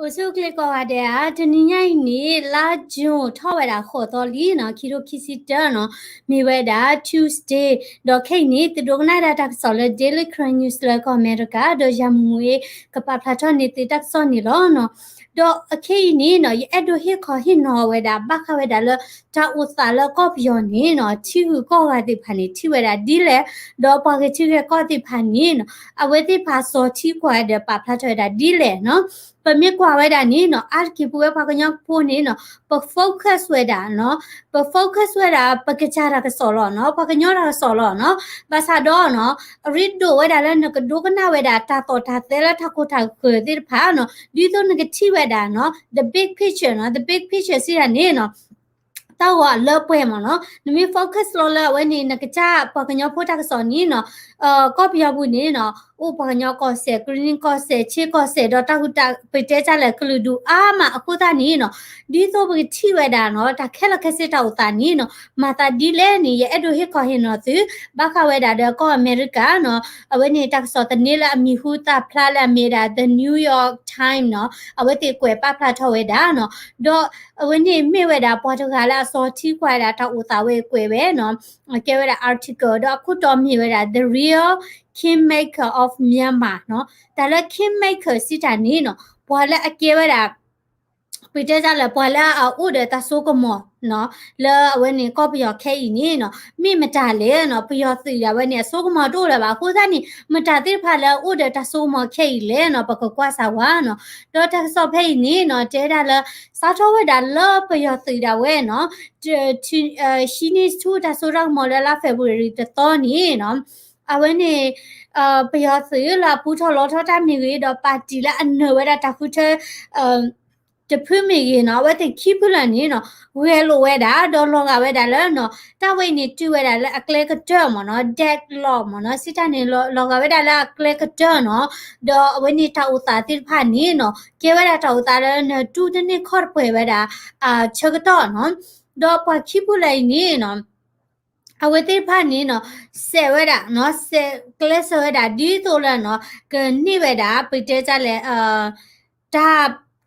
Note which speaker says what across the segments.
Speaker 1: Usu kliko adea teninya ini la June thaweda khotoli na kiro kisita no miweda Tuesday do khaini tidogna da sole daily crime news la ko America do jamwe kapa platon ni titak so ni lo no do khaini no edo hi kho hi no weda bakha weda lo ta usala ko pyo ni no thi ko wa ti phani thi weda dile do pa ke thi ko ti phani no aweti pa so thi kwa de pa platon da dile noปมีกว่าไว้ด่านี้เนาะอาจคิดว่าพากยังพูดนี้เนาะปโฟกัสไว้ด่าเนาะปโฟกัสไว้ด่าปกจาระก็สอนเนาะพากยังเราสอนเนาะภาษาดอเนาะรีดดูไว้ด่าแล้วเนาะก็ดูกันหน้าไว้ด่าตาโตตาเตแล้วถ้ากูถ้าเกิดที่ผ่านเนาะดูตัวนึกที่ไว้ด่าเนาะ the big picture เนาะ the big picture สิอันนี้เนาะแต่ว่าเลิกไปมั้งเนาะนี่มีโฟกัสเราเลยวันนี้นักจ้าพอกยังพูดทักษะนี้เนาะก็พยายามบุญนี้เนาะพอกยังก็เสียกรีนก็เสียเชื่อก็เสียดอตาหุ่นตาไปเจอจ้าเลยก็เลยดูมาพูดตานี้เนาะดีตัวไปที่เวดาเนาะแต่แค่ละแค่เสียตาอุตานี้เนาะมาตาดีเลยนี่ยังดูให้ก็เห็นเนาะซื้อบ้าเขาเวดาเด็กก็อเมริกาเนาะวันนี้ทักษะตอนนี้ละมีหุ่นตาพลาละมีดา The New York Times เนาะวันที่กวยป้าพลาทเวดาเนาะดอวันนี้ไม่เวดาพอทุกอย่างละสอที่กวยละถ้าอุตาเวกวยเวเนาะเกี่ยวกับ article ดอกคุณตอมมีเวลา the real kingmaker of Myanmar เนาะแต่ละ kingmaker สิจานี้เนาะพอละเกี่ยวกับไปเจอจ้าละพอละอุดตาโซกมอเนาะแล้ววันนี้ก็ไปยอแค่อีนี่เนาะมีมาจ่าเลยเนาะไปยอสิละวันนี้โซกมอดูเลยว่าคู่ท่านนี่มาจ่าที่พาแล้วอุดตาโซมอแค่อีเลยเนาะปะก็กว่าสาวเนาะดอทักษะเพอีนี่เนาะเจดาละสาวทวดาละไปยอสิละเว้เนาะshe needs to ตาโซรักมอละ February ตอนนี้เนาะวันนี้ไปยอสิละผู้ทอลอทอตามนี่ดอปาร์ตี้ละอันเนวดาตาผู้เธอจะพึ่งมีเนาะว่าแต่คิดเพื่อนนี่เนาะเวลเวดาดอลลงเอาเวดาแล้วเนาะถ้าวันนี้จู่เวดาแล้วอักเลก็เจอมั้งเนาะเด็กหล่อมั้งเนาะสิท่านนี่ลงเอาเวดาแล้วอักเลก็เจอเนาะดอวันนี้ถ้าอุตส่าห์ติดผ่านนี่เนาะเกี่ยวเวดาถ้าอุตส่าห์แล้วเนาะจู่ที่นี่ขอดเผยเวดาเชิกต่อเนาะดอพอคิดเพื่อนนี่เนาะเอาไว้ที่ผ่านนี้เนาะเสวดาเนาะเสกเลสเวดาดีตัวละเนาะก็นี่เวดาไปเจอจ้าเลยตา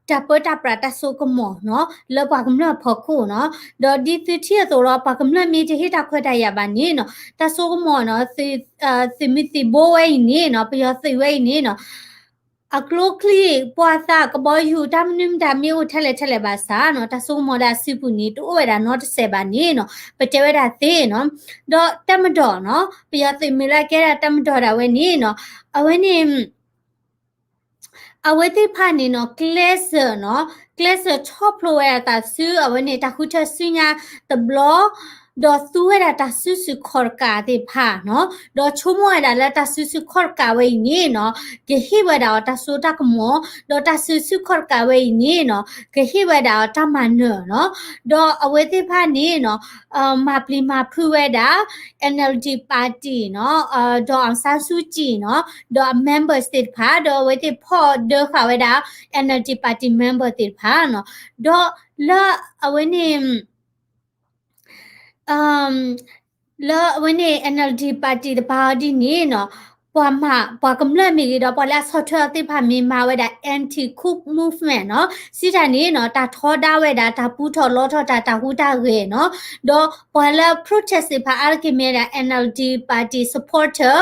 Speaker 1: จะเปิดตาปราตาโซกมอเนาะแล้วปากมันพอคู่เนาะดอดีที่เที่ยวตัวเราปากมันมีที่ตาควดายาบานี้เนาะตาโซกมอเนาะสิมิติโบไว้นี่เนาะไปยอสิไว้นี่เนาะกลูคลีปัวซากบอยอยู่ทำนิ่มทำมีอุทะเลบาษาเนาะตาโซมอดาสิปุนิตัวเวดาเนาะเสบานี้เนาะไปเจอเวดาตีเนาะดอตามดอเนาะไปยอสิมิลาแกดาตามดอดาเวนี่เนาะเอาเวนี่เอาไว้ที่ผ่านนี่เนาะเกลเซอร์เนาะเกลเซอร์ชอบโปรเวตาซื้อเอาไว้ในตาคุเธอซื้อยาตบล้อดอสู้เวลาตาซื้อคอร์กาที่ผ่าเนาะดอชั่วโมงเวลาแล้วตาซื้อคอร์กาไว้นี่เนาะเกี่ยเวลาตาสู้ตากหมอดอตาซื้อคอร์กาไว้นี่เนาะเกี่ยเวลาตามันเนาะดอเอาไว้ที่ผ่านนี่เนาะมาพลีมาพูเวดา NLD party เนาะดออังซานซูจีเนาะดอ member state ผ่าดอไว้ที่พ่อเดอค่ะเวลา NLD party member ติดผ่าเนาะดอละเอาไว้นี่แล้ววันนี้ NLD party 的 party นี่เนาะปอมาปอกำลังมีดอกปอแล้วสอทอที่ผ่านมีมาไว้ได้ anti coup movement เนาะสิทานี้เนาะตาทอดาไว้ได้ตาปูทอลอทอตาหูตาเรเนาะดอปอแล้ว protest พาอัลกิเมดา NLD party supporter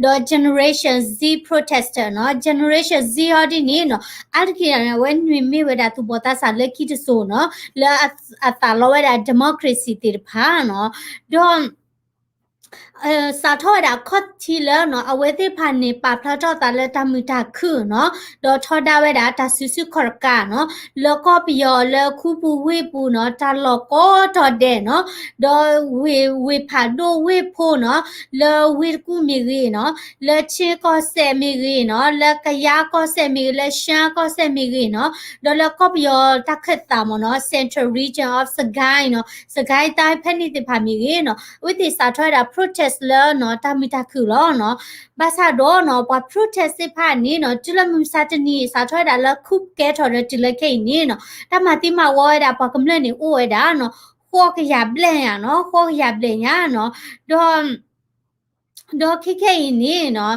Speaker 1: ดอ generation Z protester เนาะ generation Z ฮอดีนี่เนาะอัลกิเนี่ยวันมีไว้ได้ตุบตาสาเลคิดโซเนาะแล้วอัตราไว้ได้ democracy ติดพาเนาะดอสาทอดาคอทีแล้วเนาะเอาไว้ที่พันนี่ปาพระเจ้าตาเลตามือตาคือเนาะดอทอดาเวดาตาซุคอร์กาเนาะแล้วก็ปยอแล้วคูปูเวปูเนาะตาลอก็ทอดเดเนาะดอเวพาโดเวโพเนาะแล้วเวกูมีรีเนาะแล้วเชก็เซมีรีเนาะแล้วกยาก็เซมีแล้วชาก็เซมีรีเนาะดอแล้วก็ปยอตาขัดตามเนาะ Central Region of Sagai เนาะ Sagai ใต้แผ่นดินที่พามีรีเนาะวิธีสาทอดา protest แล้วเนาะตามิตาคือแล้วเนาะภาษาโดเนาะว่า protest สิผ่านนี้เนาะจุลมุมซาตนีสาทอดาละคุบแกทอดจุลเคนี่เนาะตามาติมาวอดาปากำเล่นนี่โอ้ยดาเนาะข้อขยับเลยอ่ะเนาะข้อขยับเลยอ่ะเนาะดอ တော့ခိခိနေနော်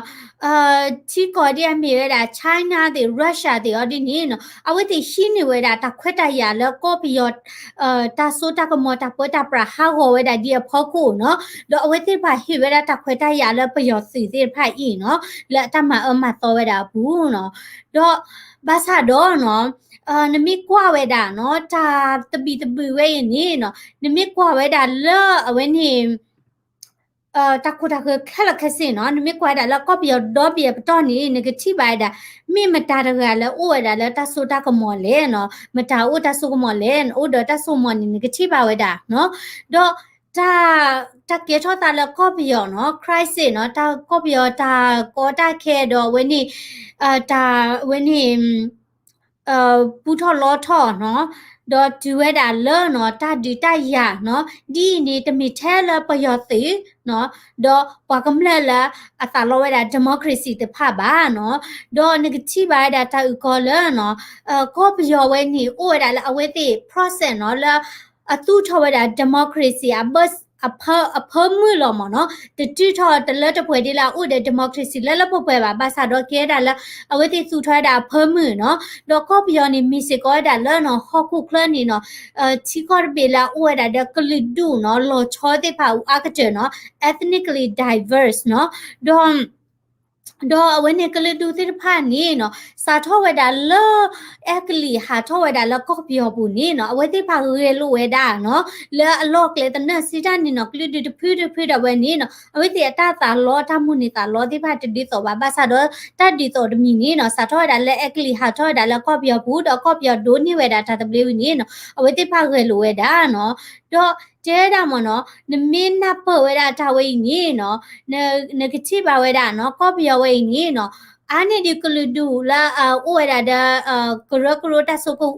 Speaker 1: ချီကော်ဒီအမီရတာ China တွေ Russia တွေအော်ဒီနေနော်အဝတ်တီရှိနေဝဲတာတခွက်တရလောကောပီယောတာဆိုတာကမောတာပွတာပရာဟာဟောဝဲတာဒီဖောက်ကိုနော်တော့အဝတ်တီဖာဟိဝဲတာတခွက်တရလောပယောစီစီဖာဤနော်လက်တမအမတော်ဝဲတာဘူးနော်တော့ဘာသာတော့နော်နမိကွာဝဲတာနော်တာတပီတပီဝဲရင်နေနော်နမိကွာဝဲတာလောအဝဲနေတာခုတာခခက်လခစင်နော်နမိကွာတာလောက်ကော့ပြောတော့ပြတော့နေနဂတိပါတာမိမတာတကလည်းအိုးရတာလည်းတဆူတာကမော်လဲနော်မတာအိုးတဆူကမော်လဲအိုးတော့တဆူမော်နေနဂတိပါဝဲတာနော်တော့တာတကေထောတာလည်းကော့ပြောနော် crisis နော်တာကော့ပြောတာကောတာခဲတော့ဝင်းနေတာဝင်းနေပူထော်လောထော်နော်တော့ဒီဝဲတာလောနော်တာဒီတရနော်ဒီနေတမီထဲလပယောတိနော်တော့ပွားကမလလာအတာလောဝဲတာဒီမိုကရေစီတဖပါနော်တော့ငကတိပါတာတာဥကောလနော်ကောပယောဝဲနေအိုဝဲတာလအဝဲတိ process နော်လအတူထော်ဝဲတာဒီမိုကရေစီအဘတ်အဖေมือလောမနော်တတိထော်တလက်တပွဲဒီလာဥဒဒီမိုကရေစီလက်လပပွဲပါဘာသာတော့ကဲတာလအဝဲတိစုထွားတာအဖေมือနော်တော့ကောပယောနေမီစီကောတာလောနော်ဟောခုခလနေနော်ချီကောဘေလာဥဝဲတာဒကလီဒူနော်လောချောတဲ့ဖာဥအကတဲ့နော် ethnically diverse နော်တော့အဝဲနေကလေးတူတိဖာနေနော်စာထောဝဲတာလောအကလီဟာထောဝဲတာလောကော့ပြောဘူးနေနော်အဝဲတိဖာရဲလို့ဝဲတာနော်လဲအလော့ကလေတနစီတာနေနော်ကလေးတူတဖူးတဖူးတော့ဝဲနေနော်အဝဲတိအတာတာလောတမှုနေတာလောတိဖာတတိတော့ဘာသာတော့တတ်ဒီတော့တမီနေနော်စာထောဝဲတာလဲအကလီဟာထောဝဲတာလောကော့ပြောဘူးတော့ကော့ပြောဒိုးနေဝဲတာတာတပလေးနေနော်အဝဲတိဖာရဲလို့ဝဲတာနော်တော့ကျဲတာမနော်နမင်းနပဝဲတာတာဝဲနေနော်နကချိပါဝဲတာနော်ကော့ပြောဝဲနေနော်အာနေဒီကလူဒူလာအိုဝဲတာကရကရတာဆိုကို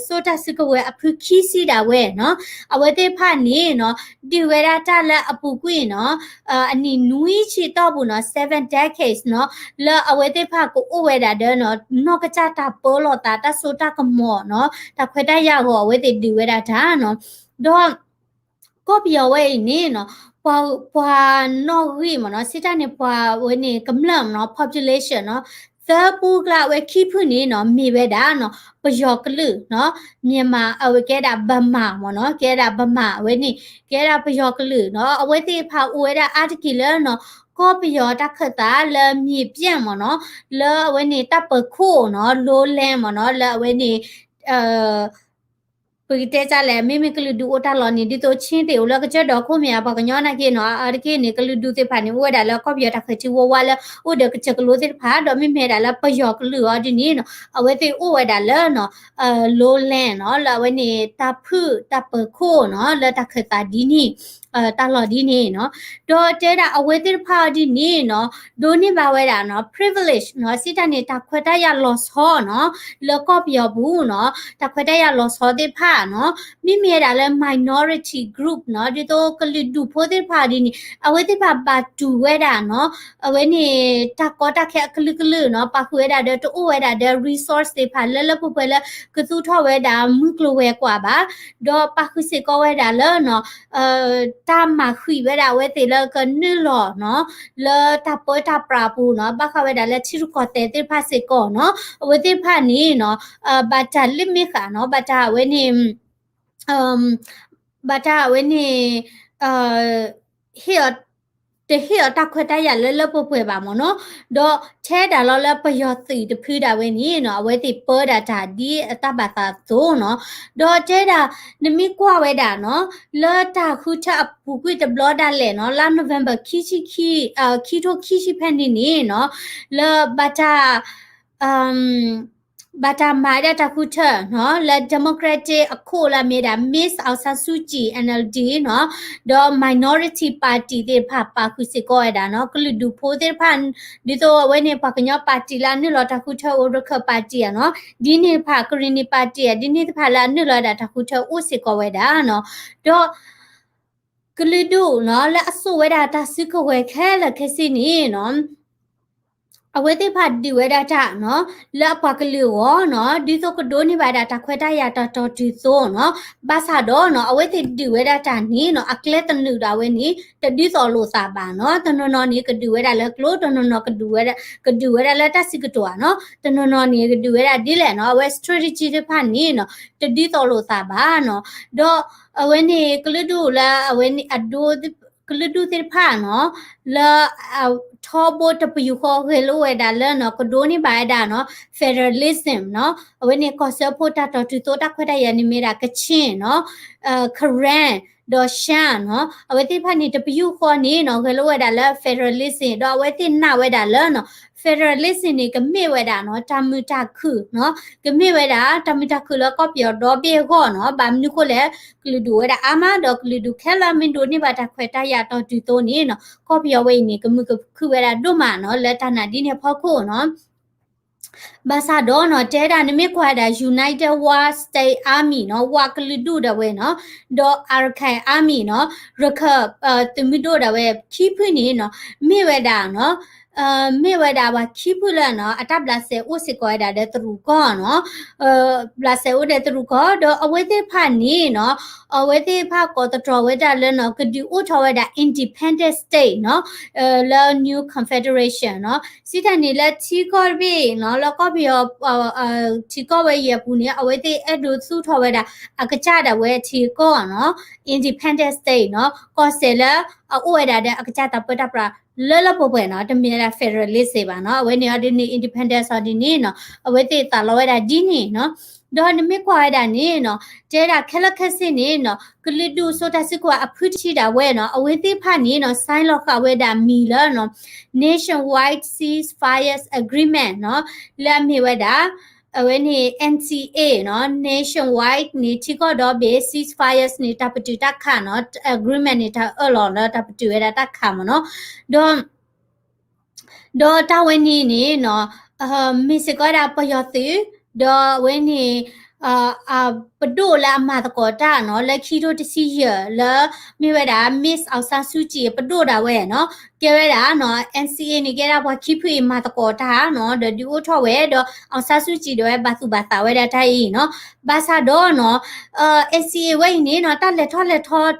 Speaker 1: ဆိုတာစကဝဲအဖူခီစီတာဝဲနော်အဝဲတေဖာနေနော်ဒီဝဲတာတလာအပူကွင်းနော်အနီနူးချီတော့ဘူးနော်7 decades နော်လာအဝဲတေဖာကိုအိုဝဲတာဒနော်နောကချတာပေါ်လောတာတဆိုတာကမောနော်တခွဲတရဟောအဝဲတေဒီဝဲတာဒါနော်တော့ก็เปียวเว้ยนี่เนาะပွာနော်ဝီမနော်စစ်တနဲ့ပွာဝဲနေကမလမ်နော် population နော်သပူကလာဝဲခိဖုနေနော်မိပဲဒါနော်ပယောကလူနော်မြန်မာအဝဲကဲတာဗမာမနော်ကဲတာဗမာဝဲနေကဲတာပယောကလူနော်အဝဲတိဖာဝဲတာအာတကီလနော်ก็ปยอตะขตาเลมีเปียนมเนาะเลเวนี่ตะปะโคเนาะโลแลมเนาะเลเวนี่เอ่อပဂတဲကြလဲမိမိကလူဒူအိုတာလော်နီဒီတိုချင်းတေဦးလကချက်တော့ခုမြာပကညောနာကေနော်အရကေနေကလူဒူတေဖာနေဝဒါလကော့ပြတာခချီဝဝလဥဒကချက်ကလူတေဖာတော့မိမဲဒါလပယောကလူအော်ဒီနီနော်အဝဲတေဥဝဒါလနော်လိုလန်နော်လဝဲနေတာဖုတပခိုနော်လတခတာဒီနီတာလော်ဒီနေနော်တော့တဲတာအဝဲတေဖာဒီနေနော်ဒိုနေပါဝဲတာနော် privilege နော်စစ်တနေတာခွတ်တရ loss ဟောနော်လကော့ပြဘူးနော်တခွတ်တရ loss ဟောတေဖာနော်မိမိရတာလဲ minority group နော်ဒီတော့ကလီဒူဖိုတဲ့ပါဒီနီအဝဲတဲ့ပါတူဝဲတာနော်အဝဲနေတာကောတာခဲကလကလနော်ပါခွဲတာတဲ့တိုးဝဲတာတဲ့ resource တွေဖာလဲလဲပပွဲလဲကသူထောဝဲတာမှုကလဝဲกว่าပါတော့ပါခွစေကောဝဲတာလဲနော်တာမခွေဝဲတာဝဲတဲ့လဲကနလောနော်လဲတာပေါ်တာပရာပူနော်ပါခဝဲတာလဲချီရကောတဲ့ဖာစေကောနော်အဝဲတဲ့ဖာနီနော်ဘာတာလိမိခါနော်ဘာတာဝဲနေဘာတာဝဲနေဟီတဟီတခွတ်တရလဲလပပွဲပါမနော်တော့ထဲတာလောလပယောစီတဖူးတာဝဲနေနော်အဝဲတိပေါ်တာဒါဒီအတဘာသာသို့နော်တော့ထဲတာနမိကွာဝဲတာနော်လောတာခုထအပူကွတဘလဒါလဲနော်လာနိုဝင်ဘာခီတိုခီရှိဖန်နေနေနော်လောဘာတာဘာတာမာဒတာခုထနော်လက်ဒီမိုကရက်တစ်အခုလာမြေတာ Miss အောင်ဆာဆူဂျီ NLD နော်တော့ minority party တဲ့ဖပါခုစကောရတာနော်ကလူဒူဖိုးတဲ့ဖန်ဒီတော့ဝဲနေပကညပါတီလာနိလောတာခုထအိုရခပါတီရနော်ဒီနေဖကရီနီပါတီရဒီနေဖလာနိလောတာတခုထအိုစကောဝဲတာနော်တော့ကလူဒူနော်လက်အဆူဝဲတာတစကဝဲခဲလက်ခစီနီနော် အဝဲတိဖတ်ဒီဝဲဒတာနော်လက်ပကလီဝနော်ဒီဆိုကဒိုနေပါဒတာခွဲတရတာတော်ဒီဆိုနော်ဘာသာတော့နော်အဝဲတိဒီဝဲဒတာနီနော်အကလက်တနူတာဝဲနီတဒီဆိုလို့စာပါနော်တနော်နော်နီကဒီဝဲဒလကလို့တနော်နော်ကဒီဝဲဒလက်တစီကတော်နော်တနော်နော်နီကဒီဝဲဒဒီလေနော်ဝဲ strategy တဖာနီနော်တဒီဆိုလို့စာပါနော်တော့အဝဲနီကလဒူလာအဝဲနီအဒိုကလဒူတိဖာနော်လာထောဘတ်ပယူခေါ်ခေလိုဝဲဒါလနော်ကဒိုနီဘိုင်ဒါနော် federalism နော်အဝဲနေကောဆဖို့တာတော်တူတာခွဲတဲ့ယနိမေရာကချင်းနော်ခရန်ဒေါ်ရှန်နော်အဝဲတိဖာနေတပယူခေါ်နေနော်ခေလိုဝဲဒါလ federalism တော့အဝဲတိနာဝဲဒါလနော် federalism နေကမေဝဲဒါနော်တာမူတာခုနော်ကမေဝဲဒါတာမူတာခုလောကပြောတော့ပြေခေါ်နော်ဘာမနုကိုလေကလူဒူဝဲဒါအာမတော့ကလူဒူခဲလာမင်ဒိုနေပါတာခွဲတရတော်တူတိုးနေနော်ကောပြောဝဲနေကမှုကခုဝဲဒါတို့မှာနော်လက်တနာဒီနေဖောက်ခုနော်ဘာသာတော့နော်တဲတာနမိခွာတာ United War State Army နော်ဝါကလူဒူတဲ့ဝဲနော်ဒေါ်အာခိုင် Army နော်ရခတမီတို့တဲ့ဝဲခီးဖွနေနော်မိဝဲတာနော်မေဝဒါဘာခိပူလနော်အတဘလဆေဥစကောဒါတဲ့သူကောနော်ဘလဆေဥတဲ့သူကောတော့အဝဲသေးဖာနေနော်အဝဲသေးဖာကောတတော်ဝဲဒါလဲနော်ကဒီဥထောဝဲဒါ independent state နော်la new confederation နော်စီတန်နေလက်ချီကောဘီနော်လောကဘီယောချီကောဝဲရပူနေအဝဲသေးအဲ့ဒိုစုထောဝဲဒါအကကြတာဝဲချီကောနော် independent state နော်ကောဆဲလာအဝဲဒါတဲ့အကကြတာပတပရာလဲလပေါ်ပွဲနော်တမီလာ federalist ပါနော်အဝဲနေဒီနေ independence ဆိုဒီနေနော်အဝဲတေတာလောရတာဒီနေနော်တော့နမိခွာရတာနေနော်တဲတာခက်လက်ခက်စစ်နေနော်ကလစ်ဒူဆိုတာစစ်ကွာအဖုချီတာဝဲနော်အဝဲတေဖာနေနော် sign လောက်ကဝဲတာမီလာနော် nationwide ceasefire agreement နော်လက်မီဝဲတာအဝဲနေ NCA နော် nationwide နေချီကတော့ဘေ ceasefire နေတာပတူတက်ခါနော် agreement နေတာအလော်နော်တပတူရတာတက်ခါမနော်တော့တာဝဲနေနေနော်မစ်စကောတာပယောတိတော့ဝဲနေပဒိုလာမာတကောတာနော်လက်ခီတို့တစီရလာမိဝဲတာ miss အောင်ဆာစုကြည်ပဒိုတာဝဲနော်ကဲဝဲတာနော် NCA နေကြတာဘွာခိဖွေမာတကောတာနော်ဒီအိုထောဝဲတော့အောင်ဆာစုကြည်တော့ဘာစုဘာသာဝဲတာထိုင်နော်ဘာသာတော့နော်NCA ဝဲနေနော်တက်လက်ထော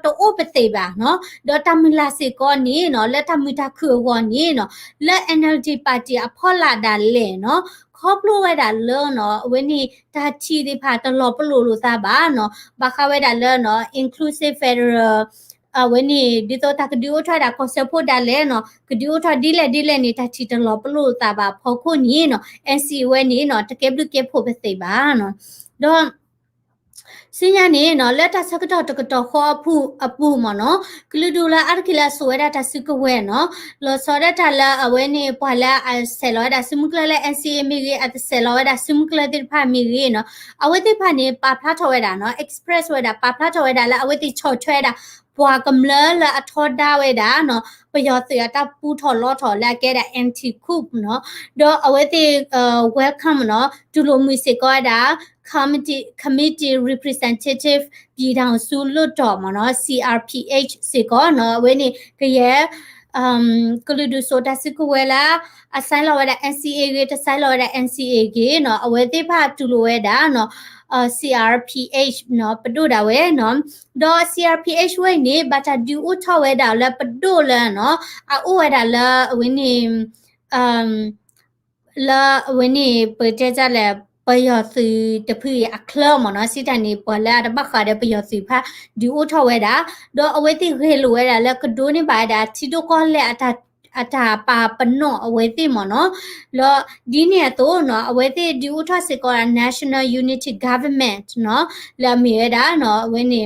Speaker 1: တိုးပသေးပါနော်တော့တမလာစီကောနေနော်လက်ထမီတာခွေဝနေနော်လက် NLD ပါတီအဖော်လာတာလေနော်ခေါပလိုဝဲတာလောနော်ဝင်းနီဒါချီဒီဖာတလောပလိုလိုသားပါနော်ဘာခဝဲတာလောနော် inclusive federal ဝင်းနီဒီတော့တကဒီအိုထားတာကောဆပ်ဖို့တာလဲနော်ကဒီအိုထားဒီလဲနေတာချီတလောပလိုသားပါဖော်ခုနီနော် NC ဝဲနီနော်တကယ်ဘလကေဖို့ပဲသိပါနော်တော့စင်ညာနေနော်လက်တာစကတော့တကတော့ခေါ်အပူမနော်ကလူဒူလာအကီလာဆွဲတာတစကဝဲနော်လောစောရတာလာအဝဲနေပွာလာဆယ်လောတာစမှုကလာ NCA မီရီအတဆယ်လောတာစမှုကလာတိဖာမီရီနော်အဝဲတိဖာနေပါဖလားထော်ဝဲတာနော် express ဝဲတာပါဖလားထော်ဝဲတာလာအဝဲတိချော်ထွဲတာပွာကမလာအထော်ဒါဝဲတာနော်ပယောစီတာပူထော်လောထော်လာကဲတာ anti coup နော်တော့အဝဲတိwelcome နော်ဒူလိုမီစကောတာcommittee representative ပြည်ထောင်စုလွတ်တော်မနော် CRPH စေကောနော်ဝဲနေကရဲ့ကလူဒူဆိုတာစကဝဲလာအဆိုင်လောဝဲတာ NCA ကတဆိုင်လောဝဲတာ NCA ကနော်အဝဲတိဖာတူလိုဝဲတာနော်CRPH နော်ပဒိုတာဝဲနော်တော့ CRPH ဝဲနေဘာတာဒူဥထောဝဲတာလဲပဒိုလဲနော်အဝဲတာလဲဝင်းနေလာဝင်းနေပတဲ့ကြလဲပယောစီတဖီအခလမနော်စီတန်နေပလာတဘခါတဲ့ပယောစီဖာဒီအိုထောဝဲတာတော့အဝဲတိခေလိုဝဲတာလဲကဒိုနေပါတာချီတိုကောလဲအတာပါပနောအဝဲတိမနော်လောဒီနေတော့နော်အဝဲတိဒီအိုထောစကော National Unity Government နော်လာမီရတာနော်ဝင်းနေ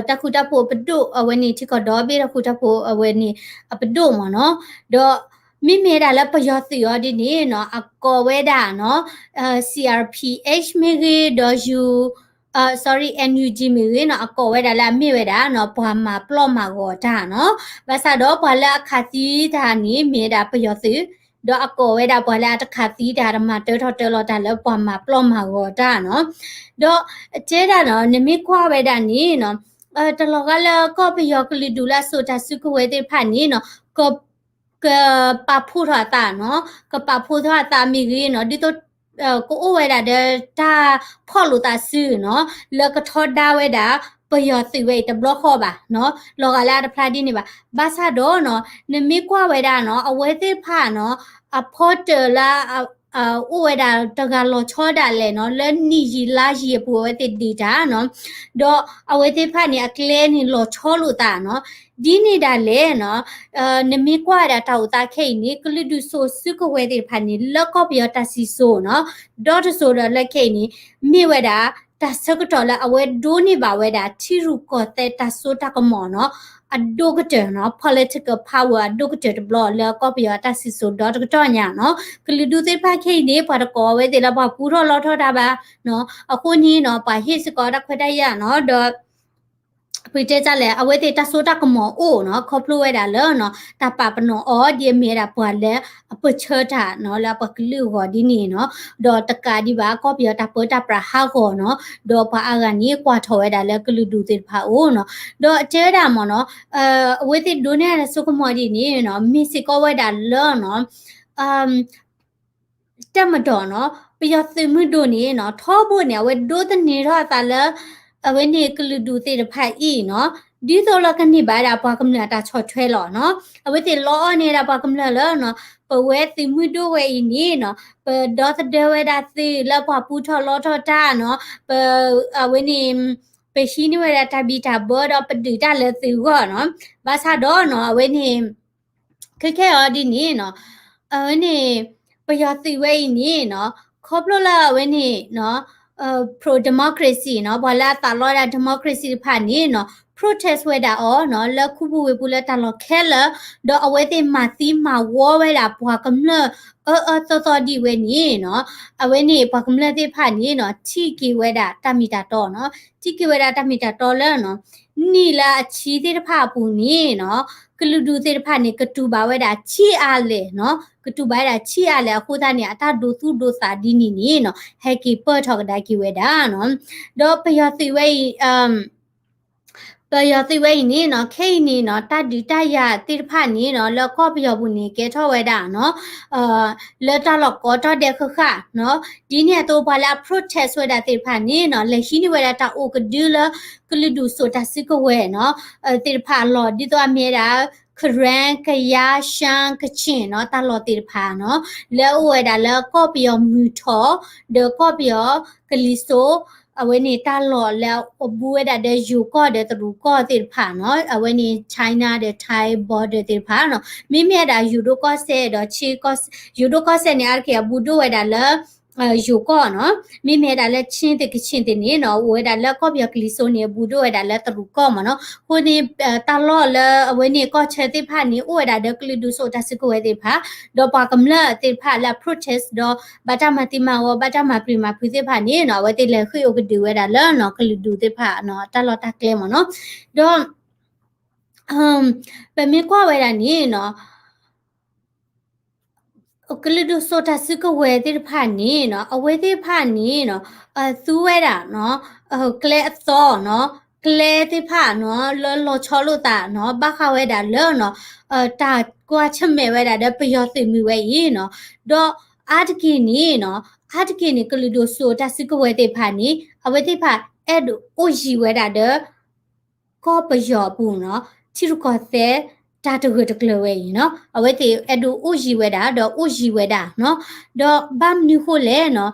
Speaker 1: တခုတဖို့ပဒုအဝဲနေချီကတော့ဘေးတခုတဖို့အဝဲနေပဒုမနော်တော့မိမေတာလည်းပယောစီရောဒီနေနော်အကောဝဲတာနော်CRPH မေရေဒေါ်ယူsorry NUG မေရေနော်အကောဝဲတာလားမိဝဲတာနော်ဘွာမှာပလော့မှာကောတာနော်ဘာသာတော့ဘွာလာခါစီတာနေမေတာပယောစီတော့အကောဝဲတာဘွာလာတခါစီတာဓမ္မတဲထော်တဲလော်တာလည်းဘွာမှာပလော့မှာကောတာနော်တော့ကျဲတာနော်နမိခွာဝဲတာနေနော်တလောကလည်းကောပယောကလီဒူလာဆိုတာစုကဝဲတဲ့ဖာနေနော်ကော ကပဖူထာတာနော်ကပဖူထာတာမီကြီးနော်ဒီတော့ကိုအိုဝဲတာဒါဖော်လို့တာစီနော်လကထောဒါဝဲတာပယောစီဝဲတဘလခောပါနော်လောကလာတဖလာဒီနေပါဘာသာတော့နော်နမေကွာဝဲတာနော်အဝဲသေးဖာနော်အဖော်တလာဥဝဲတာတကလောချောတာလဲနော်လဲနီကြီးလာကြီးပူဝဲတိဒီတာနော်တော့အဝဲသေးဖာနေအကလဲနေလောချောလို့တာနော်ဒီနေတာလဲနော်နမီကွာတာတောက်တာခိနေကလဒုဆိုစုကဝဲတဲ့ဖာနေလောက်ကော့ပြောတစီဆိုနော်ဒေါ်တဆိုတော့လက်ခိနေမိဝဲတာတဆကတော့လာအဝဲဒိုးနေပါဝဲတာချီရူကောတဲ့တဆိုတကမောနော်အဒိုကတဲ့နော် political power ဒိုကတဲ့ဘလောလောက်ကော့ပြောတစီဆိုဒေါ်ကတော့ညာနော်ကလဒုတဲ့ဖာခိနေပါတော့ကောဝဲတဲ့လာပါပူတော့လောက်ထောတာပါနော်အခုနီးနော်ပါဟစ်စကောတခွတ်တရနော်ဒေါ်ပြတဲ့ကြလဲအဝဲတဲ့တဆိုးတကမောအိုနော်ခေါပလိုဝဲတာလဲနော်တပပနောအော်ဒီမေတာပွာလဲအပချောတာနော်လာပကလူဟောဒီနီနော်ဒေါ်တကာဒီပါကောပြောတပတပရဟာဟောနော်ဒေါ်ပါအာဂနီ ကွာထော်ဝဲတာလဲကလူဒူတဲ့ဖာအိုနော်ဒေါ်အကျဲတာမောနော်အဝဲတဲ့ဒိုနေရဆုကမောဒီနီနော်မီစီကောဝဲတာလဲနော်တက်မတော်နော်ပျော်သမှုတို့နေနော်ထောဖို့နေဝဲဒိုးတဲ့နေတော့တာလဲအဝဲနေကလူဒူတဲ့ဖာဤနော်ဒီတော့လကနေပါတာပွားကမလာတာချော့ထွဲလော်နော်အဝဲတဲ့လောနေတာပွားကမလာလောနော်ပဝဲသမှုတို့ဝဲဤနေနော်ပဒေါ်တဲ့ဝဲတာသီလပွားပူထော်လောထော်တာနော်ပအဝဲနေပရှိနေဝဲတာဘီတာဘောတော့ပတူတာလဲသီကောနော်ဘာသာတော့နော်အဝဲနေခဲအော်ဒီနေနော်အဝဲနေပယောသီဝဲဤနေနော်ခေါပလိုလာဝဲနေနော်pro democracy နော်ဘာလာတာလော်ဒါ democracy ဖာနေနော် protest ဝဲတာအော်နော်လခုဘူးဝဲဘူးလက်တာလော်ခဲလတော့အဝဲတဲ့မာတီမာဝဝဲတာဘွာကမလတော်ဒီဝဲနေနော်အဝဲနေဘွာကမလတဲ့ဖာနေနော်ချီကီဝဲတာတမီတာတော့နော်ချီကီဝဲတာတမီတာတော့လဲနော်နီလာအချီတဲ့ဖာပူနေနော်ကလူဒူတဲ့ဖာနေကတူပါဝဲတာချီအားလေနော်ကတူပါတာချီအားလေအခုသားနေအတာဒိုသူဒိုစာဒီနီနေနော်ဟက်ကီပတ်ထောက်ဒါကီဝဲတာနော်တော့ပယတိဝဲပယတိဝဲနေနော်ခိနေနော်တတူတရတိဖာနေနော်လောကောပယဘူးနေကဲထောဝဲတာနော်လက်တလောကောတတဲ့ခခနော်ဒီနေတော့ဘာလာ protest ဝဲတာတိဖာနေနော်လက်ရှိနေဝဲတာအိုကဒူလကလူဒူဆိုတာစကဝဲနော်တိဖာလောဒီတော့အမြဲတာခရန်ကရရှန်ကချင်းနော်တလောတိဖာနော်လဲဝဲတာလဲကောပယမူထောဒေကောပယကလီဆိုအဝဲနေတာလော်แล้วဘူဝဲတာတဲ့ယူကော့တဲ့တူကော့တဲ့ဖာနော်အဝဲနေ China တဲ့ Thai border တဲ့ဖာနော်မိမြတာယူဒိုကော့ဆဲတော့ချီကော့ယူဒိုကော့ဆဲနေအကေဘူဒိုဝဲတာလဲယူကော့နော်မိမြတာလဲချင်းတဲ့ကချင်းတဲ့နေနော်ဝဲတာလဲကော့ပြကလီဆိုနေဘူဒိုဝဲတာလဲတူကော့မနော်ဟိုနေတာလော်လဲအဝဲနေကော့ချဲတဲ့ဖာနေဝဲတာတဲ့ကလီဒူဆိုတာစကိုဝဲတဲ့ဖာတော့ပါကမလာတဲ့ဖာလာ protest တော့ဘာတမတိမဝဘာတမပရိမဖိတဲ့ဖာနေနော်ဝဲတဲ့လဲခွေကတူဝဲတာလဲနော်ကလီဒူတဲ့ဖာနော်တလော်တကလဲမနော်တော့ပမေကွာဝဲတာနေနော်ကလဒုဆိုတာစကဝဲတဲ့ဖာနေနော်အဝဲတဲ့ဖာနေနော်သူဝဲတာနော်ကလဲအသောနော်ကလဲတဲ့ဖာနော်လောချောလို့တာနော်ဘာခဝဲတာလောနော်တာကွာချမဲဝဲတာတဲ့ပယောသိမီဝဲရေနော်တော့အာတကီနေနော်အာတကီနေကလဒုဆိုတာစကဝဲတဲ့ဖာနေအဝဲတဲ့ဖာအဲ့ဒိုအိုဂျီဝဲတာတဲ့ကောပယောဘူးနော်ချီရကောတဲ့တာတကတကလဝဲနော်အဝဲတေအဒူဥဂျီဝဲတာတော့ဥဂျီဝဲတာနော်တော့ဘမ်နူခိုလဲနော်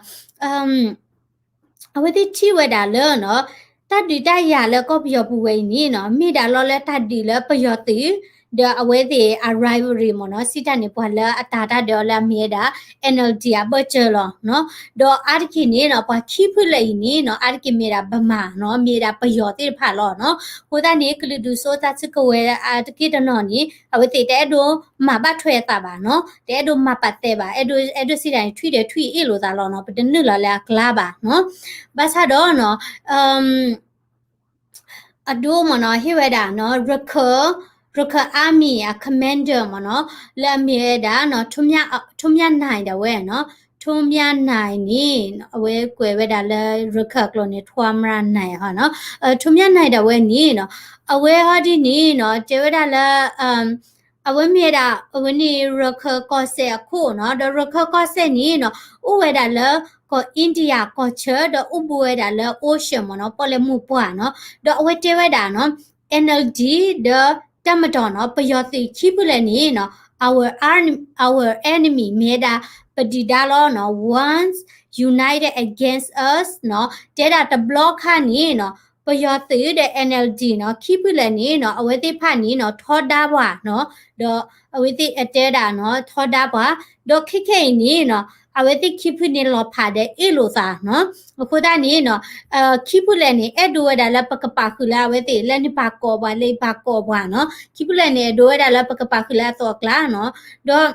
Speaker 1: အဝဲတေချီဝဲတာလဲနော်တတ်ဒီတရလဲကောပယောပူဝဲနီနော်မိတာလောလဲတတ်ဒီလဲပယောတီအဝဲတေ arrival မနော်စစ်တနေပွာလဲအတာတာဒေါ်လာမြေတာ NLD အဘချလောနော်တော့အာတခိနေနော်ပွာခိဖလဲနီနော်အာတခိမြေတာဗမာနော်မြေတာပယောတေဖာလောနော်ဟိုတနေကလူဒူဆိုတာစကဝဲအာတခိတနော်နီအဝဲတေတဲ့ဒိုမဘထွဲတာပါနော်တဲ့ဒိုမပတ်တဲ့ပါအဲ့ဒိုစီတိုင်းထွီတယ်ထွီအေလိုသားလောနော်ပတနုလာလာကလာပါနော်ဘာသာတော့နော်အဒိုမနော်ဟိဝဲတာနော်ရခအာမီယာကမန်ဒါမနော်လက်မြေတာနော်ထုံမြနိုင်တယ်ဝဲနော်ထုံမြနိုင်နီအဝဲကွယ်ဝဲတာလဲရခကလောနေထွာမရနိုင်ဟာနော်ထုံမြနိုင်တယ်ဝဲနီနော်အဝဲဟာဒီနီနော်ကျေဝဲတာလဲ awamira rakha kose akho no the rakha kose ni no uweda la ko India culture the ubuweda la ocean no pole mu pwa no the awete weda no NLD the tamadon no payoti chipule ni no our enemy meda padidalo no once united against us no data the block ha ni no ပယောသေးတဲ့ NLD เนาะခိပုလည်းနေเนาะအဝတိဖတ်နေเนาะထောတာဘွာเนาะတော့အဝတိအတဲတာเนาะထောတာဘွာတော့ခိခိနေเนาะအဝတိခိပုနေလောဖာတဲ့အေလိုသာเนาะအခုဒါနေเนาะခိပုလည်းနေအဲ့ဒိုဝဒါလပကပါခုလာအဝတိလည်းနေပါကောဘွာလေပါကောဘွာเนาะခိပုလည်းနေဒိုဝဒါလပကပါခုလာတော့ကလာเนาะတော့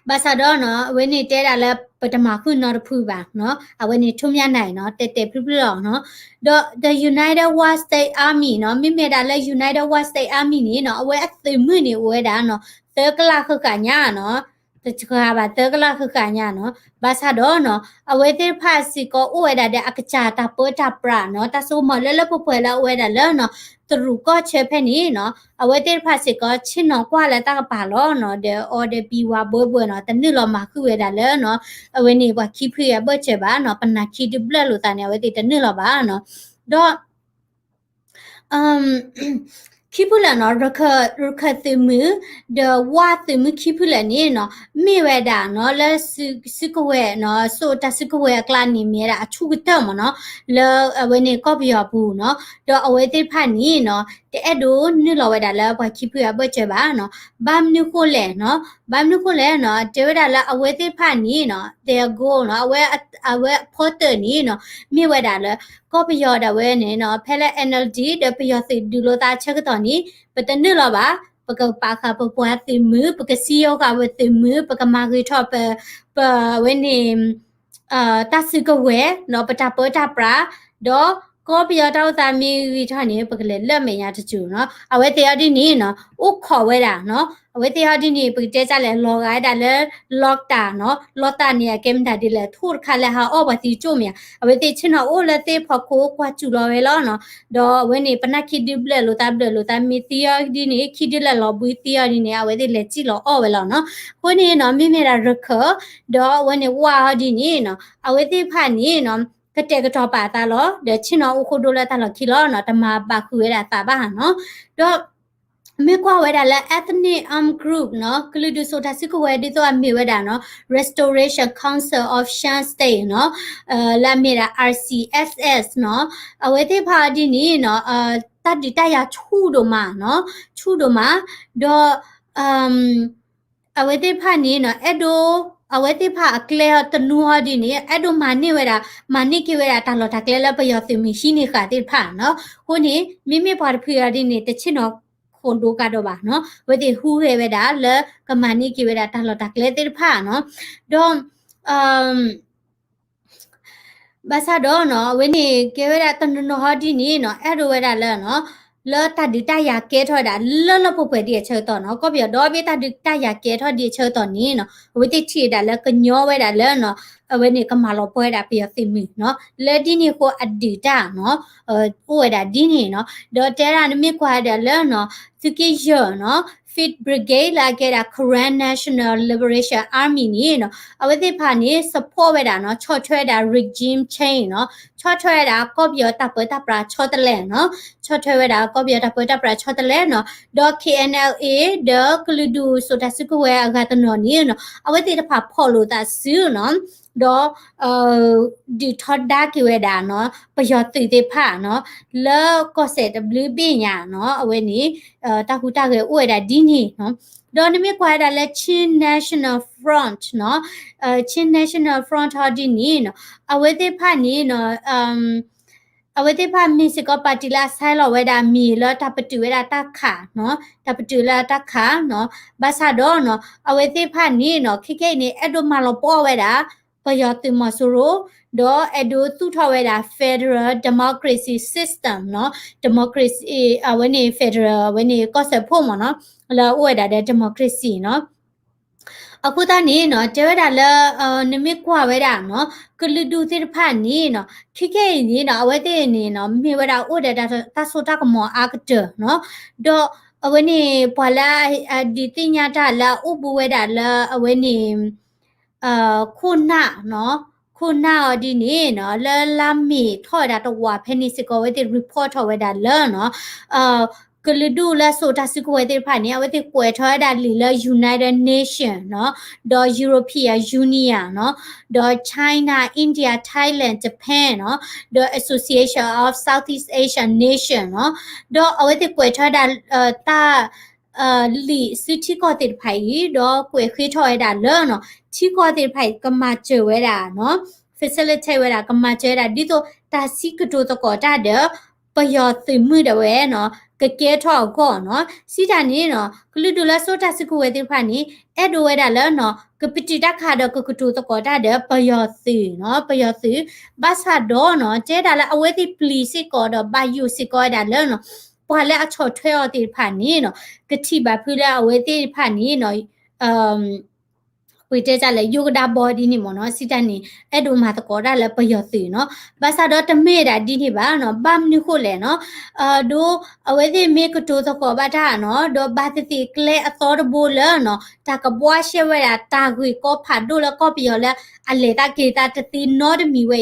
Speaker 1: ဘာသာတော့เนาะဝင်းနေတဲတာလဲပထမခုနော်တဖူပါเนาะအဝင်းနေထုံမြနိုင်เนาะတဲပြပြတော့เนาะတော့ the United World State Army เนาะမိမိတာလဲ United World State Army နေเนาะအဝဲအသိမှုနေဝဲတာเนาะသကလာခကညာเนาะတချခါပါသကလာခကညာเนาะဘာသာတော့เนาะအဝဲတဲ့ဖာစီကိုဥဝဲတာတဲ့အကချာတာပေါ်တာပရာเนาะတဆိုးမလဲလဲပပွဲလာဥဝဲတာလဲเนาะတရူก็เชဖဲနေเนาะအဝဲတဲ့ဖာစီကိုချင်းတော့ကွာလဲတာကပါလောเนาะတဲ့ order ပြီးဝါဘွဲเนาะတနစ်လောမှာခုဝဲတာလဲเนาะအဝဲနေဘာခိဖေရဘတ်ချပါเนาะပနာခိဒဘလလို့တာနေအဝဲတဲ့တနစ်လောပါเนาะတော့ခိပုလနော်ရခသမှုဒဝါသမှုခိပုလနေနော်မေဝဒနော်လစကဝဲနော်ဆိုတစကဝဲကလာနေမြဲတာအချုကတမနော်လဝနေကော့ပြဘူးနော်တော့အဝဲတိဖတ်နေနော်တဲ့ဒိုနိလောဝဲတာလဘခိပုရဘချပါနော်ဘာမနုခိုလဲနော်ဘာမနုခိုလဲနော်တေဝဒလအဝဲတိဖတ်နေနော်တေကိုနော်အဝဲဖော်တနေနော်မေဝဒလก็ไปยอดเอาไว้เนี่ยเนาะเพล NLD เดี๋ยวไปยอดสิดูโลตาเช็คตอนนี้ปะตะนึกหรอปะปะกะปาค่ะปะปวดติมือปะกะซีโอค่ะปะติมือปะกะมาคือชอบปะเว้นนี่ตัดสิกะเวเนาะปะตาเปตาปราดอก็ไปยอดเอาตามีวิธีนี้ปะกะเลยเริ่มไม่ยากจะจูเนาะเอาไว้เตียดินี่เนาะอุขอไว้ล่ะเนาะအဝေးတရားဒီနေပကတဲ့ကြလဲလောဂိုင်းတာလဲလော့တာနော်လော့တာနေကမ်တာဒီလဲထိုးခါလဲဟာအော်ဘာတီကျိုမြအဝေးတဲ့ချင်းတော့အိုလဲတဲ့ဖို့ကိုကွာကျူလော်ဝဲလောနော်တော့ဝင်းနေပနခိဒီဘလဲလိုတာဘလဲလိုတာမီတီယာဒီနေခိဒီလဲလော်ဘူတီယာဒီနေအဝေးတဲ့လဲကြည့်လော်အော်ဝဲလောနော်ခွနေနော်မိမိရာရခတော့ဝင်းနေဝါဒီနေနော်အဝေးတဲ့ဖာနေနော်ကတဲ့ကတော့ပါတာလောတဲ့ချင်းတော့အခုဒိုလဲတာလော်ခီလောနော်တမပါခွေးတာတာပါဟာနော်တော့မေကွာဝဲတာလဲ ethnic group နော်ကလူဒူဆိုတာစကဝဲဒီတော့အမေဝဲတာနော် Restoration Council of Shan State နော်လာမေတာ RCSS နော်အဝဲတဲ့ပါဒီနီနော်တတ်ဒီတရချူတို့မှာနော်ချူတို့မှာတော့အဝဲတဲ့ဖာနီနော်အဲ့ဒိုအဝဲတိဖာအကလေတနူဟာဒီနေအဲ့ဒိုမာနေဝဲတာမာနေကေဝဲတာတာလော်တာကလေလပယောသိမရှိနေခါတိဖာနော်ဟိုနေမိမိပါဖီယာဒီနေတချင်တော့ခွန်ဒိုကတော့ပါနော်ဝဲတိဟူးရဲဝဲတာလကမာနေကေဝဲတာတာလော်တာကလေတိဖာနော်တော့ဘာသာတော့နော်ဝင်းနေကေဝဲတာတနနော်ဟာဒီနေနော်အဲ့ဒိုဝဲတာလဲနော်လောတဒီတရကဲထော်တာလောဖို့ပဲဒီချေတော့နော်ကောပြတော့ဘေးတဒီတရကဲထော်ဒီချေတော့နေနော်ဝိတိချီတာလဲကညောဝဲတာလဲနော်အဝဲနေကမာလောပွဲတာပြသိမီနော်လဲဒီနေကိုအဒီတာနော်ဝဲတာဒီနေနော်တော့တဲတာနမိကွာတယ်လဲနော်သူကေယောနော် Fit Brigade လာခဲ့တာ Korean National Liberation Army နေနော်အဝဲတိဖာနေ support ဝဲတာနော်ချော့ချွဲတာ regime change နော်ချော့ချွဲတာကောပြတပ်ပွဲတပ်ပရာချော့တလဲနော်ချော့ချွဲဝဲတာကောပြတပ်ပွဲတပ်ပရာချော့တလဲနော်တော့ KNLA တော့ကလူဒူဆိုတာစကဝဲအကတနော်နေနော်အဝဲတိတဖာဖော်လို့တာစူနော်တော့ဒီထော်ဒါကဝဲတာနော်ပယောတိတေဖာနော်လောကောဆက် WB ညာနော်အဝဲနေတခုတကဲဥဝဲတာဒီနေနော်တော့နမကွာတာလဲ Chin National Front နော်Chin National Front ဟာဒီနေနော်အဝဲတိဖာနေနော်အဝဲတိဖာမီစကပါတီလာဆိုင်လောဝဲတာမီလောတပတူဝဲတာတခါနော်တပတူလာတခါနော်ဘာသာတော့နော်အဝဲတိဖာနေနော်ခိခိနေအဲ့ဒိုမလောပေါ်ဝဲတာပယောတိမဆူရိုတော့အဲ့ဒိုသူထော်ဝဲတာ Federal Democracy System နော် Democracy အဝဲနေ Federal ဝဲနေကော့ဆက်ဖို့မနော်လာဝဲတာတဲ့ Democracy နော်အခုတည်းနေနော်တဲဝဲတာလဲနမိကွာဝဲတာနော်ကလူဒူတိဖာနေနော်ခိခဲနေနော်အဝဲတဲ့နေနော်မြေဝဲတာဥဒတာတာဆိုတာကမောအာကတနော်တော့ awani pala ditinya ta la ubuweda la awani kuna no kuna di ni no la lami thoda to wa pheni siko we the report weda la no kuludu la sota siko we the phani we the kwe thoda li la United Nation no do European Union no do China India Thailand Japan no the Association of Southeast Asian Nation no do we the kwe thoda ta li suchi ko te phai do kwe khi thoda la no ချီကောတဲ့ဖိုက်ကမာချဝဲတာနော် facilitate ဝဲတာကမာချဲတာဒီတော့တာစီကတိုတော့ကောတာတဲ့ပယောသိမှုတဲ့ဝဲနော်ကကဲထောက်ကောနော်စီတာနေနော်ကလူဒူလာဆိုတာစကူဝဲတဲ့ဖာနေအဲ့ဒိုဝဲတာလဲနော်ကပတိတခါတော့ကကတိုတော့ကောတာတဲ့ပယောသိနော်ပယောသိဘာသာတော့နော်ကျဲတာလဲအဝဲတိပလီစစ်ကောတော့ဘာယူစစ်ကောတာလဲနော်ပွာလဲအချော်ထွဲော်တဲ့ဖာနေနော်ကတိပါဖူလာအဝဲတဲ့ဖာနေနော်ဝေတဲကြလဲယိုဂဒါဘော်ဒီနေမနော်စီတန်နေအဲ့ဒိုမှာတကောဒါလဲပယောစီနော်ဘာသာတော့တမေတာဒီနေပါနော်ဘမ်နိခုလဲနော်ဒိုအဝဲဒီမေကတိုတကောဘာတာနော်ဒိုဘာတိကလဲအသောတဘိုလနော်တာကဘွားရှဲဝဲတာခွေကောဖာဒိုလကောပယောလဲအလေတာကေတာတတိနော်ဒမီဝဲ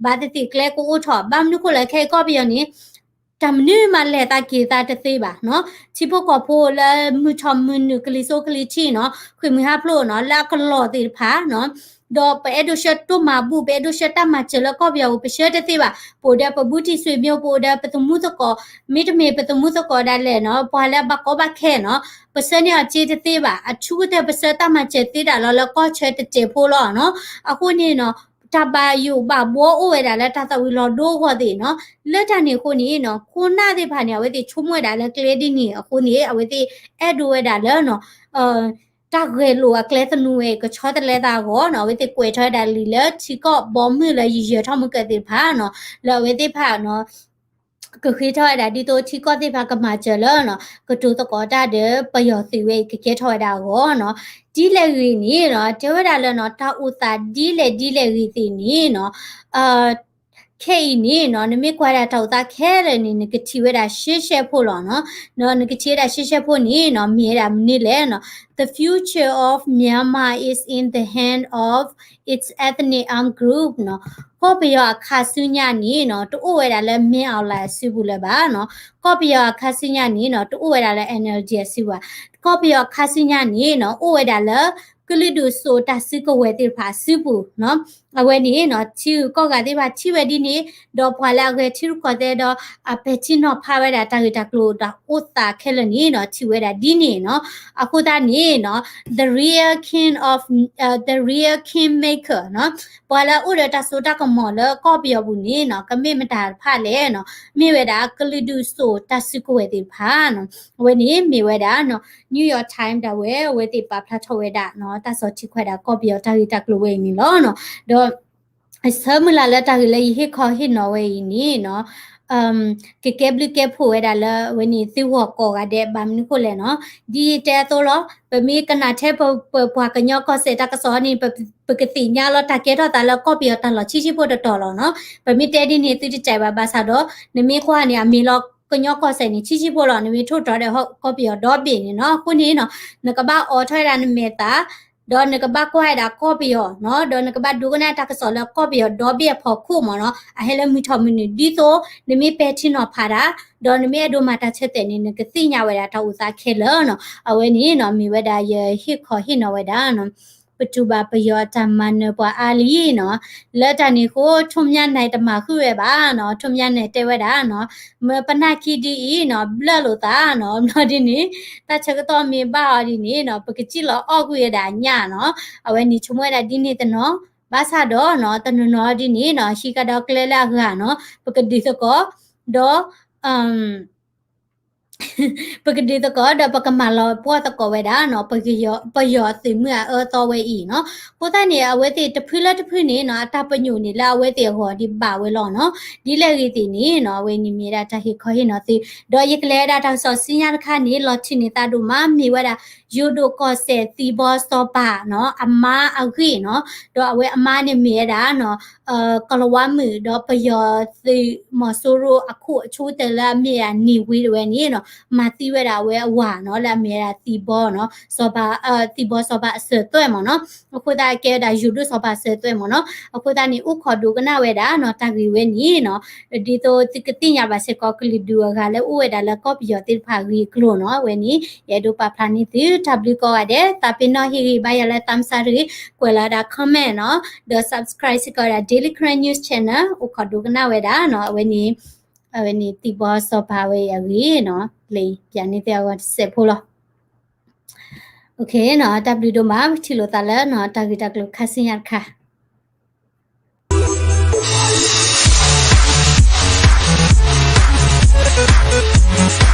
Speaker 1: ဘာတိကလဲကိုအိုထောဘမ်နိခုလဲခဲကောပယောနေတမနုမလဲတာကေတာတသေးပါနော်ချိဖို့ကောဖိုလဲမူချမနုကလီဆိုကလီချီနော်ခွေမဟာဖလို့နော်လာကလောတေဖာနော်တော့ပဲဒိုရှတ်တူမဘူးပဲဒိုရှတ်တမချလကောပြောပရှတသေးပါပိုဒပဘူးတီဆွေမျိုးပိုဒပတမှုတကောမိတမေပတမှုတကောဒါလဲနော်ပွာလဲဘကောဘခဲနော်ပစနေအချေတသေးပါအချူတဲ့ပစတမချသေးတာလောကောချဲတကျေဖိုးလောနော်အခုနေနော်တပါယူပါဘောအိုဝဲတာလဲတသဝီလောဒိုခေါ်သေးနော်လက်တနေခုနေနော်ခုနာတဲ့ဖာနေဝဲတိချုံမွဲတာလဲကလေးဒီနေအခုနေအဝဲတိအဲ့ဒိုဝဲတာလဲနော်တာဂေလိုကလဲတနူဝဲကချောတလဲတာကောနော်ဝဲတိကွေထွဲတာလီလဲချီကောဘောမှုလဲရရထောက်မကတဲ့ဖာနော်လဲဝဲတိဖာနော်ကခေထော်ဒါဒီတိုချီကောတိဖာကမာချလနော်ကတူတကောတာတဲ့ပယောစီဝဲကကေထော်တာကောနော်ဒီလေရီနီနော်တေဝဒါလဲနော်တာဥသာဒီလေရီတီနီနော်ခေနီနော်နမေကွာတာထောက်တာခဲရနေနကချီဝဲတာရှေ့ရှဲဖို့လောနော်နကချီတာရှေ့ရှဲဖို့နီနော်မြေတာမနစ်လဲနော် The future of Myanmar is in the hand of its ethnic armed group နော်ကောပယောအခါဆုညနီနော်တူဝဲတာလဲမင်းအောင်လာစုဘူးလဲပါနော်ကောပယောအခါဆုညနီနော်တူဝဲတာလဲ energy စုပါကောပယောအခါဆုညနီနော်ဥဝဲတာလဲကလီဒူဆိုတာစကဝဲတိဖာစုဘူးနော်အဝဲနီနော်ချီကောကတိဖာချီဝဲဒီနီဒေါ်ဖွာလာကချီကောတဲ့တော့အပချီနော်ဖာဝဲတာတာကကလိုတာဥတာခဲလနီနော်ချီဝဲတာဒီနီနော်အခုတာနီနော် the real king maker နော်ပွာလာဥရတာဆိုတာကမော်လကောပြောဘူးနီနော်ကမေမတာဖာလဲနော်မိဝဲတာကလီဒူဆိုတာစကဝဲတိဖာနော်ဝဲနီမိဝဲတာနော် New York Times တာဝဲတိပါဖလာထော်ဝဲတာနော်တဆောချိခွဲတာကောပြောတာရီတက်လိုဝဲနီလောနော်တော့ဆမလာလက်တာလေဟိခေါ်ဟိနော်ဝဲနီနော်ကဲဘလကဖိုဝဲတာလဲဝနီသီဝကောကတဲ့ဗမ်နိကိုလဲနော်ဒီတဲတော့လောပမေကနာထဲပွားကညောကောစေတာကစောနေပကတိညာလောတကဲတော့တာလောကောပြောတန်လောချီဖို့တော်လောနော်ပမေတဲဒီနေသူကြိုင်ပါဘာသာတော့နမေခွာနေအမေလောကညောကောစေနေချီဖို့လောနမေထို့တော်တဲ့ဟုတ်ကောပြောတော့ပြင်းနေနော်ခုနေနော်နကဘာအော်ထွဲတာနမေတာဒေါ်နကဘကွာဒါကောပီယောနော်ဒေါ်နကဘဒုကနာတကဆောလကောပီယောဒေါ်ဘီဖော်ခုမနော်အဟဲလမီထမနီဒီတိုနမီပဲချင်းနော်ဖာရာဒေါ်နမီအဒိုမာတာချက်တဲ့နေနကတိညာဝဲတာတောက်စားခဲလောနော်အဝဲနေနော်မီဝဲတာယဟစ်ခေါ်ဟစ်နော်ဝဲတာနော်ပတူဘာပယောတမန်ပွာအာလီနော်လက်တနီကိုထုံမြနိုင်တမခုရဲပါနော်ထုံမြနိုင်တဲဝဲတာနော်မပနာခီဒီနော်ဘလလို့တာနော်နော်ဒီနေတချက်တော့မေပါဒီနေနော်ပကကြည့်လောအောက်ခုရတာညနော်အဝဲနီချုံဝဲတာဒီနေတနော်ဘာသာတော့နော်တနနော်ဒီနေနော်ရှိကတော့ကလဲလာခါနော်ပကဒီစကောတော့ပကတိတကောဒပကမလောပွားတကောဝဲတာနော်ပယောသိမြတော်ဝဲဤနော်ကိုတဲ့နေအဝဲတိတဖိလက်တဖိနေနော်အတပညုနေလာအဝဲတိဟောဒီပါဝဲလောနော်ဒီလက်ရီတိနေနော်ဝဲနေမြေတာတဟိခေါ်ဟိနော်တိဒေါ်ရကလဲတာတောက်ဆောစင်းရခါနေလောချီနေတာတို့မမြေဝဲတာယူဒိုကောဆေတီဘောစတော့ပါနော်အမအခိနော်တော့အဝဲအမနေမြေတာနော်ကလဝမှုတော့ပယောသိမဆိုးရအခုအချိုးတလာမြေနီဝီဝဲနေနော် มาตีเวลาเวว่าเนาะละเมียตีบอเนาะสอบาตีบอสอบาเสือตัวหมอเนาะအခုဒါကဲဒါယူဒူစပါဆဲတွဲမနော်အခုဒါနီဥခေါ်ဒူကနာဝဲဒါနော်တဂီဝဲနီနော်ဒီတော့တကတိညာပါစကောကလီဒူကလည်းဥဝဲဒါလည်းကော့ပီယောတိဖာဂီကလိုနော်ဝဲနီရဲဒူပါဖလာနီတီ w ကောရတဲ့တပိနော်ဟီဘိုင်ရလဲတမ်စာရီကွယ်လာဒါ comment နော် the subscribe စကောဒါ daily current news channel ဥခေါ်ဒူကနာဝဲဒါနော်ဝဲနီတီဘောစပါဝဲရရီနော်လေပြန်နေတဲ့ဝတ်ဆက်ဖို့လို့โอเคเนาะ W တို့မှာချီလို့တာလဲเนาะတာဂီတက်လို့ခါစင်ရခါ